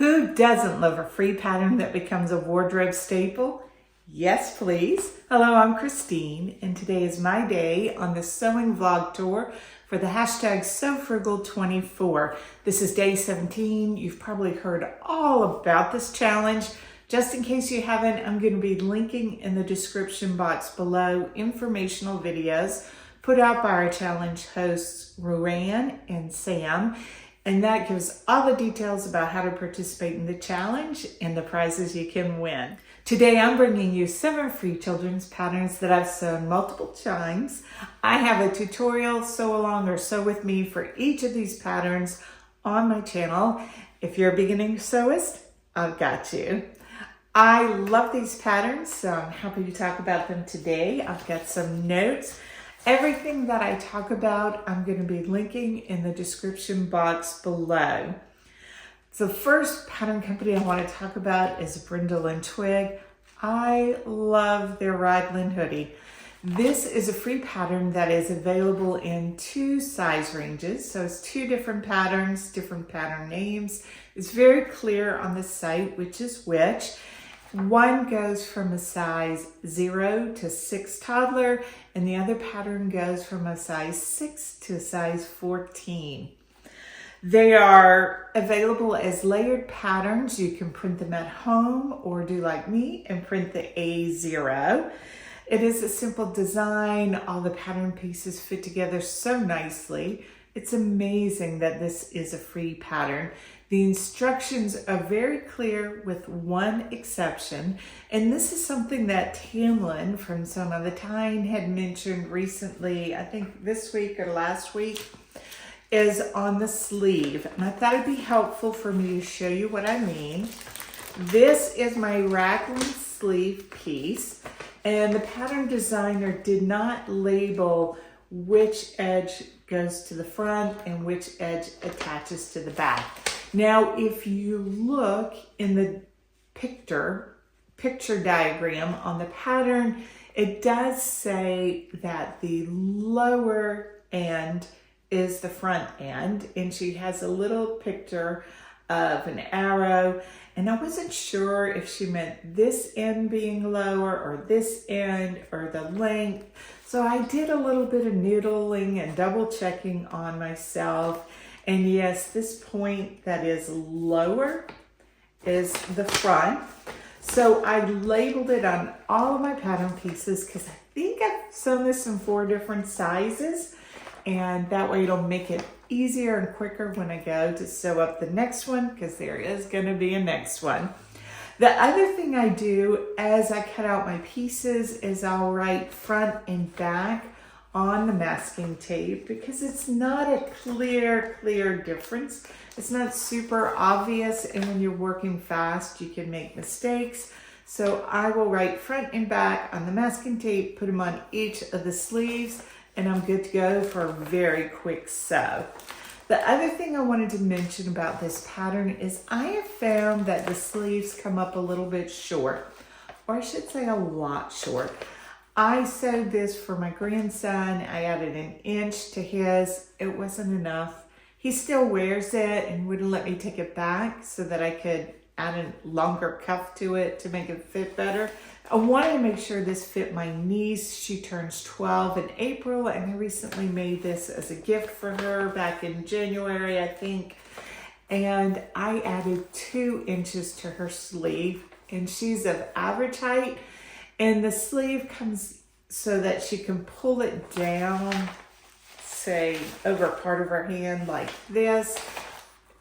Who doesn't love a free pattern that becomes a wardrobe staple? Yes, please. Hello, I'm Christine, and today is my day on the sewing vlog tour for the hashtag SewFrugal24. This is day 17. You've probably heard all about this challenge. Just in case you haven't, I'm going to be linking in the description box below informational videos put out by our challenge hosts, Ruan and Sam. And that gives all the details about how to participate in the challenge and the prizes you can win. Today, I'm bringing you 7 free children's patterns that I've sewn multiple times. I have a tutorial, sew along or sew with me for each of these patterns on my channel. If you're a beginning sewist, I've got you. I love these patterns, so I'm happy to talk about them today. I've got some notes. Everything that I talk about, I'm going to be linking in the description box below. The first pattern company I want to talk about is Brindle and Twig. I love their raglan hoodie. This is a free pattern that is available in 2 size ranges. So it's 2 different patterns, different pattern names. It's very clear on the site which is which. One goes from a size 0 to 6 toddler, and the other pattern goes from a size 6 to a size 14. They are available as layered patterns. You can print them at home or do like me and print the A0. It is a simple design. All the pattern pieces fit together so nicely. It's amazing that this is a free pattern. The instructions are very clear with one exception, and this is something that Tamlin from Sewn on the Tyne had mentioned recently, I think this week or last week, is on the sleeve. And I thought it'd be helpful for me to show you what I mean. This is my raglan sleeve piece, and the pattern designer did not label which edge goes to the front and which edge attaches to the back. Now, if you look in the picture diagram on the pattern, it does say that the lower end is the front end, and she has a little picture of an arrow, and I wasn't sure if she meant this end being lower or this end or the length. So I did a little bit of noodling and double checking on myself. And yes, this point that is lower is the front. So I labeled it on all of my pattern pieces because I think I've sewn this in 4 different sizes. And that way it'll make it easier and quicker when I go to sew up the next one, because there is going to be a next one. The other thing I do as I cut out my pieces is I'll write front and back on the masking tape, because it's not a clear difference. It's not super obvious, and when you're working fast, you can make mistakes. So I will write front and back on the masking tape, put them on each of the sleeves, and I'm good to go for a very quick sew. The other thing I wanted to mention about this pattern is I have found that the sleeves come up a little bit short, or I should say a lot short. I sewed this for my grandson. I added an inch to his. It wasn't enough. He still wears it and wouldn't let me take it back so that I could add a longer cuff to it to make it fit better. I wanted to make sure this fit my niece. She turns 12 in April, and I recently made this as a gift for her back in January, I think. And I added 2 inches to her sleeve, and she's of average height. And the sleeve comes so that she can pull it down, say, over part of her hand like this.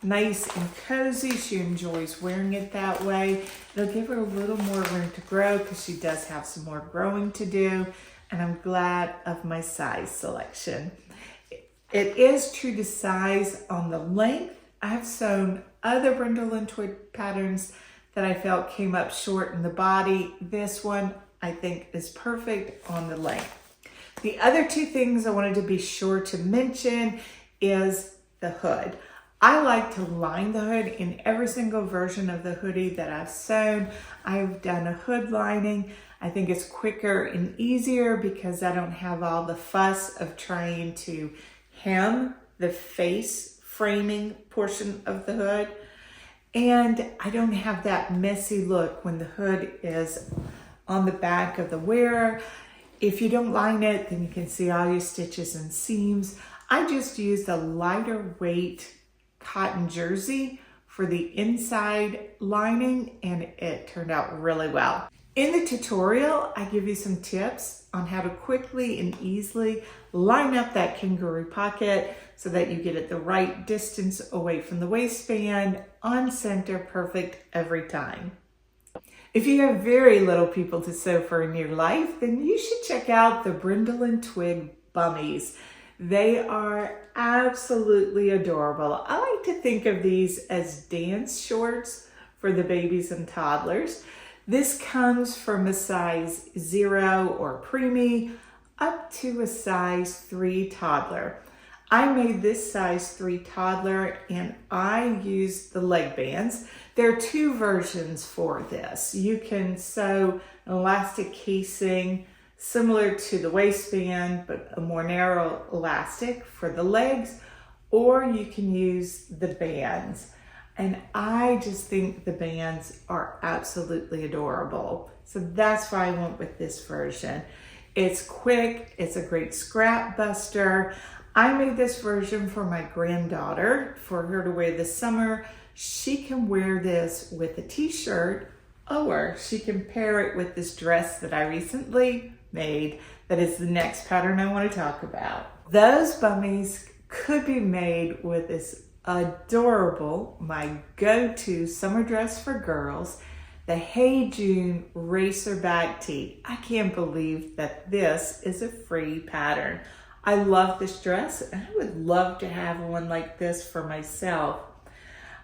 Nice and cozy. She enjoys wearing it that way. It'll give her a little more room to grow because she does have some more growing to do. And I'm glad of my size selection. It is true to size on the length. I've sewn other Brindle and Twig patterns that I felt came up short in the body. This one I think is perfect on the length. The other 2 things I wanted to be sure to mention is the hood. I like to line the hood in every single version of the hoodie that I've sewn. I've done a hood lining. I think it's quicker and easier because I don't have all the fuss of trying to hem the face framing portion of the hood. And I don't have that messy look when the hood is on the back of the wearer. If you don't line it, then you can see all your stitches and seams. I just used a lighter weight cotton jersey for the inside lining, and it turned out really well. In the tutorial, I give you some tips on how to quickly and easily line up that kangaroo pocket so that you get it the right distance away from the waistband, on center, perfect every time. If you have very little people to sew for in your life, then you should check out the Brindle and Twig bummies. They are absolutely adorable. I like to think of these as dance shorts for the babies and toddlers. This comes from a size 0 or preemie up to a size 3 toddler. I made this size 3 toddler and I used the leg bands. There are 2 versions for this. You can sew an elastic casing similar to the waistband, but a more narrow elastic for the legs, or you can use the bands. And I just think the bands are absolutely adorable. So that's why I went with this version. It's quick, it's a great scrap buster. I made this version for my granddaughter for her to wear this summer. She can wear this with a t-shirt, or she can pair it with this dress that I recently made that is the next pattern I want to talk about. Those bummies could be made with this adorable, my go-to summer dress for girls, the Hey June racerback tee. I can't believe that this is a free pattern. I love this dress and I would love to have one like this for myself.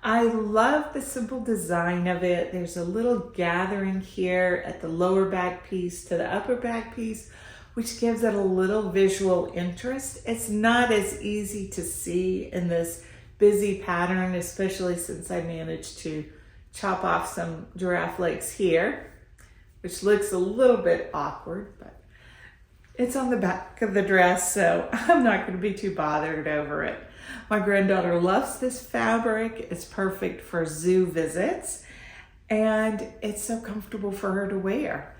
I love the simple design of it. There's a little gathering here at the lower back piece to the upper back piece, which gives it a little visual interest. It's not as easy to see in this busy pattern, especially since I managed to chop off some giraffe legs here, which looks a little bit awkward, but it's on the back of the dress, so I'm not going to be too bothered over it. My granddaughter loves this fabric. It's perfect for zoo visits, and it's so comfortable for her to wear.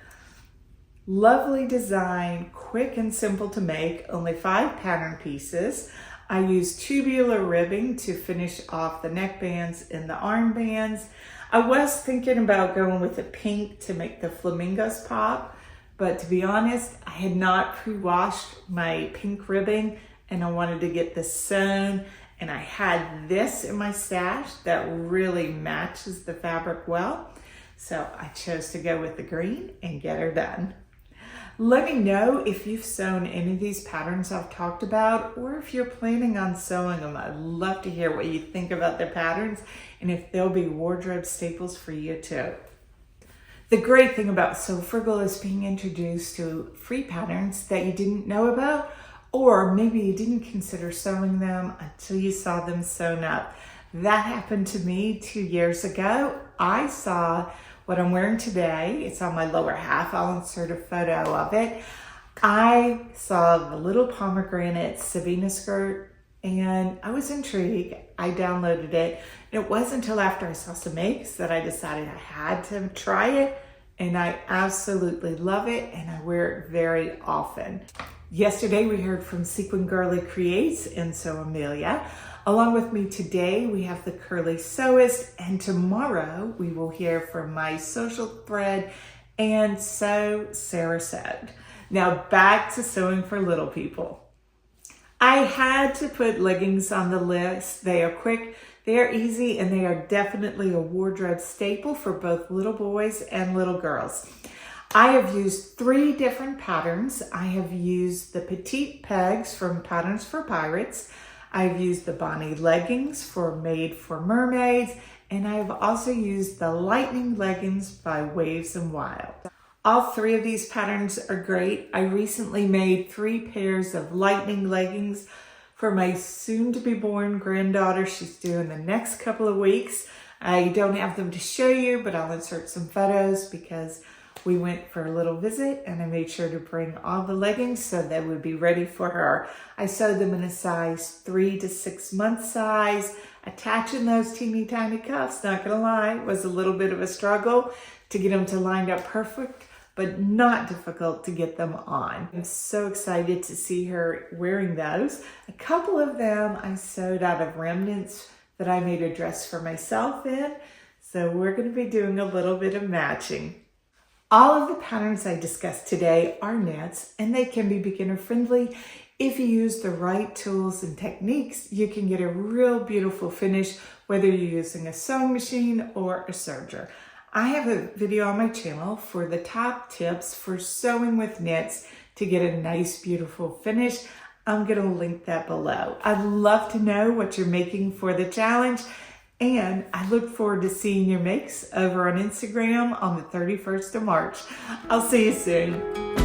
Lovely design, quick and simple to make, only 5 pattern pieces. I used tubular ribbing to finish off the neck bands and the arm bands. I was thinking about going with a pink to make the flamingos pop, but to be honest, I had not pre-washed my pink ribbing and I wanted to get this sewn, and I had this in my stash that really matches the fabric well. So I chose to go with the green and get her done. Let me know if you've sewn any of these patterns I've talked about, or if you're planning on sewing them. I'd love to hear what you think about their patterns and if they'll be wardrobe staples for you too. The great thing about Sew Frugal is being introduced to free patterns that you didn't know about, or maybe you didn't consider sewing them until you saw them sewn up. That happened to me 2 years ago. I saw what I'm wearing today. It's on my lower half. I'll insert a photo of it. I saw the little pomegranate Sabina skirt and I was intrigued. I downloaded it. It wasn't until after I saw some makes that I decided I had to try it, and I absolutely love it and I wear it very often. Yesterday we heard from Sequin Girly Creates and Sew Amelia. Along with me today, we have the Curly Sewist, and tomorrow we will hear from my social thread and Sew Sarah Sewed. Now back to sewing for little people. I had to put leggings on the list. They are quick, they are easy, and they are definitely a wardrobe staple for both little boys and little girls. I have used 3 different patterns. I have used the petite pegs from Patterns for Pirates. I've used the Bonnie leggings for Made for Mermaids, and I've also used the Lightning leggings by Waves and Wild. All 3 of these patterns are great. I recently made 3 pairs of Lightning leggings for my soon-to-be-born granddaughter. She's due in the next couple of weeks. I don't have them to show you, but I'll insert some photos because we went for a little visit and I made sure to bring all the leggings so they would be ready for her. I sewed them in a size 3 to 6 month size. Attaching those teeny tiny cuffs, not gonna lie, was a little bit of a struggle to get them to line up perfect, but not difficult to get them on. I'm so excited to see her wearing those. A couple of them I sewed out of remnants that I made a dress for myself in. So we're gonna be doing a little bit of matching. All of the patterns I discussed today are knits, and they can be beginner friendly. If you use the right tools and techniques, you can get a real beautiful finish, whether you're using a sewing machine or a serger. I have a video on my channel for the top tips for sewing with knits to get a nice, beautiful finish. I'm gonna link that below. I'd love to know what you're making for the challenge, and I look forward to seeing your makes over on Instagram on the 31st of March. I'll see you soon.